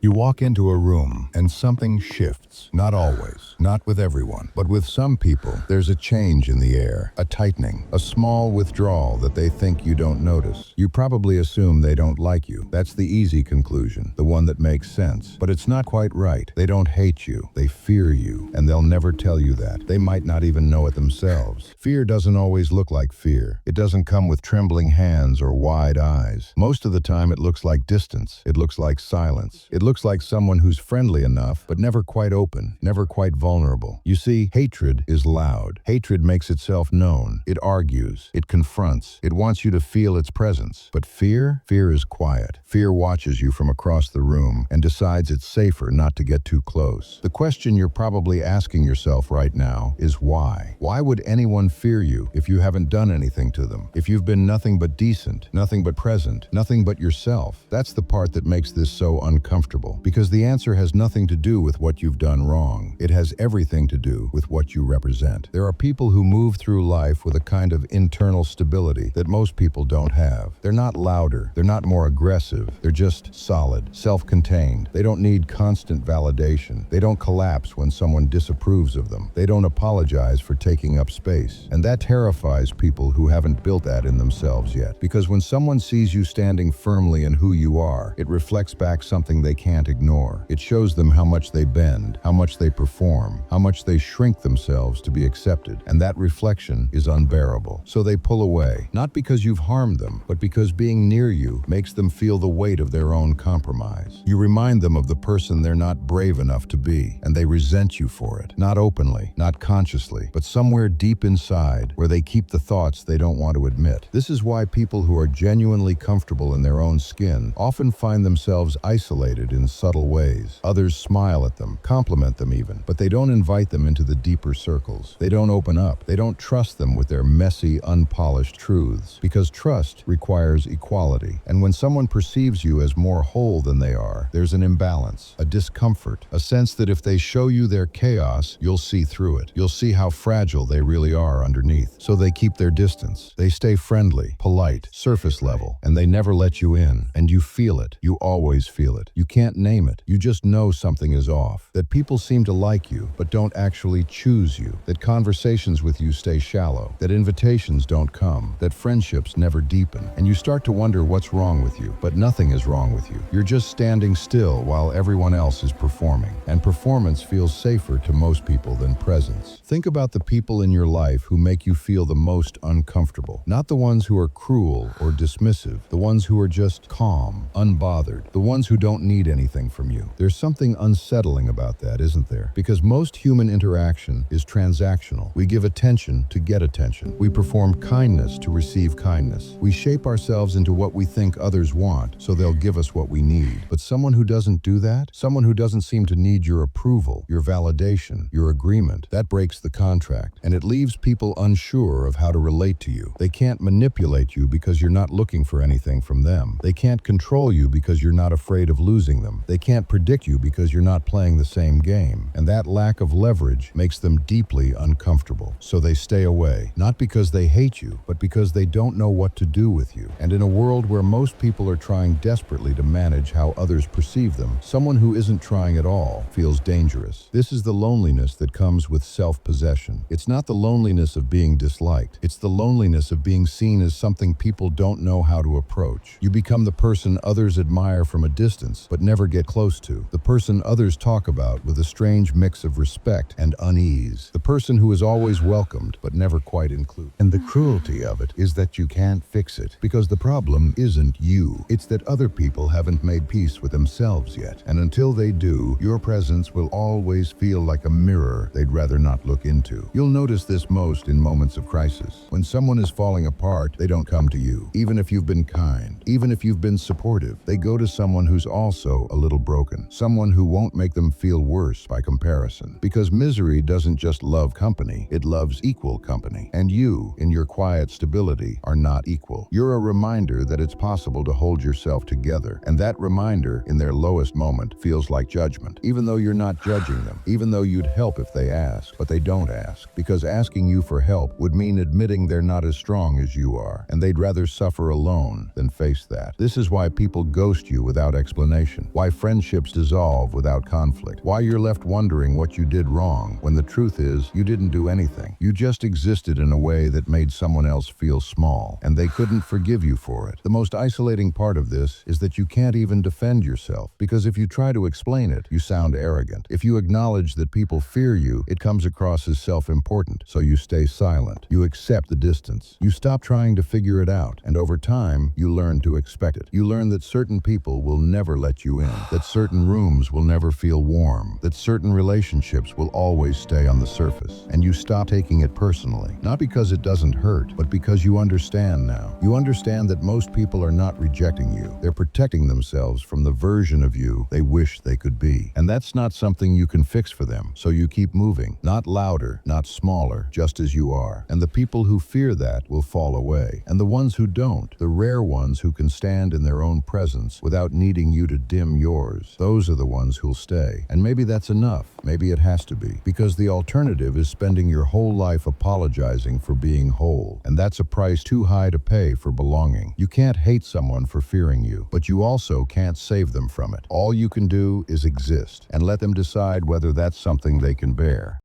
You walk into a room and something shifts. Not always, not with everyone, but with some people, there's a change in the air, a tightening, a small withdrawal that they think you don't notice. You probably assume they don't like you. That's the easy conclusion, the one that makes sense. But it's not quite right. They don't hate you, they fear you, and they'll never tell you that. They might not even know it themselves. Fear doesn't always look like fear. It doesn't come with trembling hands or wide eyes. Most of the time it looks like distance. It looks like silence. It looks like someone who's friendly enough, but never quite open, never quite vulnerable. You see, hatred is loud. Hatred makes itself known. It argues. It confronts. It wants you to feel its presence. But fear? Fear is quiet. Fear watches you from across the room and decides it's safer not to get too close. The question you're probably asking yourself right now is why? Why would anyone fear you if you haven't done anything to them? If you've been nothing but decent, nothing but present, nothing but yourself? That's the part that makes this so uncomfortable. Because the answer has nothing to do with what you've done wrong. It has everything to do with what you represent. There are people who move through life with a kind of internal stability that most people don't have. They're not louder. They're not more aggressive. They're just solid, self-contained. They don't need constant validation. They don't collapse when someone disapproves of them. They don't apologize for taking up space. And that terrifies people who haven't built that in themselves yet. Because when someone sees you standing firmly in who you are, it reflects back something they can't ignore. It shows them how much they bend, how much they perform, how much they shrink themselves to be accepted. And that reflection is unbearable. So they pull away, not because you've harmed them, but because being near you makes them feel the weight of their own compromise. You remind them of the person they're not brave enough to be, and they resent you for it. Not openly, not consciously, but somewhere deep inside where they keep the thoughts they don't want to admit. This is why people who are genuinely comfortable in their own skin often find themselves isolated in subtle ways. Others smile at them, compliment them even, but they don't invite them into the deeper circles. They don't open up. They don't trust them with their messy, unpolished truths. Because trust requires equality. And when someone perceives you as more whole than they are, there's an imbalance, a discomfort, a sense that if they show you their chaos, you'll see through it. You'll see how fragile they really are underneath. So they keep their distance. They stay friendly, polite, surface level, and they never let you in. And you feel it. You always feel it. You can't name it. You just know something is off. That people seem to like you, but don't actually choose you. That conversations with you stay shallow. That invitations don't come. That friendships never deepen. And you start to wonder what's wrong with you. But nothing is wrong with you. You're just standing still while everyone else is performing. And performance feels safer to most people than presence. Think about the people in your life who make you feel the most uncomfortable. Not the ones who are cruel or dismissive. The ones who are just calm, unbothered. The ones who don't need anything from you. There's something unsettling about that, isn't there? Because most human interaction is transactional. We give attention to get attention. We perform kindness to receive kindness. We shape ourselves into what we think others want, so they'll give us what we need. But someone who doesn't do that, someone who doesn't seem to need your approval, your validation, your agreement, that breaks the contract, and it leaves people unsure of how to relate to you. They can't manipulate you because you're not looking for anything from them. They can't control you because you're not afraid of losing them. They can't predict you because you're not playing the same game. And that lack of leverage makes them deeply uncomfortable. So they stay away, not because they hate you, but because they don't know what to do with you. And in a world where most people are trying desperately to manage how others perceive them, someone who isn't trying at all feels dangerous. This is the loneliness that comes with self-possession. It's not the loneliness of being disliked. It's the loneliness of being seen as something people don't know how to approach. You become the person others admire from a distance, but never get close to. The person others talk about with a strange mix of respect and unease. The person who is always welcomed, but never quite included. And the cruelty of it is that you can't fix it, because the problem isn't you. It's that other people haven't made peace with themselves yet. And until they do, your presence will always feel like a mirror they'd rather not look into. You'll notice this most in moments of crisis. When someone is falling apart, they don't come to you. Even if you've been kind, even if you've been supportive, they go to someone who's also a little broken. Someone who won't make them feel worse by comparison. Because misery doesn't just love company, it loves equal company. And you, in your quiet stability, are not equal. You're a reminder that it's possible to hold yourself together. And that reminder, in their lowest moment, feels like judgment. Even though you're not judging them. Even though you'd help if they ask. But they don't ask. Because asking you for help would mean admitting they're not as strong as you are. And they'd rather suffer alone than face that. This is why people ghost you without explanation. why friendships dissolve without conflict, why you're left wondering what you did wrong when the truth is you didn't do anything. You just existed in a way that made someone else feel small, and they couldn't forgive you for it. The most isolating part of this is that you can't even defend yourself, because if you try to explain it, you sound arrogant. If you acknowledge that people fear you, it comes across as self-important, so you stay silent. You accept the distance. You stop trying to figure it out, and over time, you learn to expect it. You learn that certain people will never let you in, that certain rooms will never feel warm, that certain relationships will always stay on the surface, and you stop taking it personally. Not because it doesn't hurt, but because you understand now. You understand that most people are not rejecting you. They're protecting themselves from the version of you they wish they could be. And that's not something you can fix for them. So you keep moving, not louder, not smaller, just as you are. And the people who fear that will fall away. And the ones who don't, the rare ones who can stand in their own presence without needing you to dim yours, those are the ones who'll stay. And maybe that's enough. Maybe it has to be. Because the alternative is spending your whole life apologizing for being whole. And that's a price too high to pay for belonging. You can't hate someone for fearing you, but you also can't save them from it. All you can do is exist and let them decide whether that's something they can bear.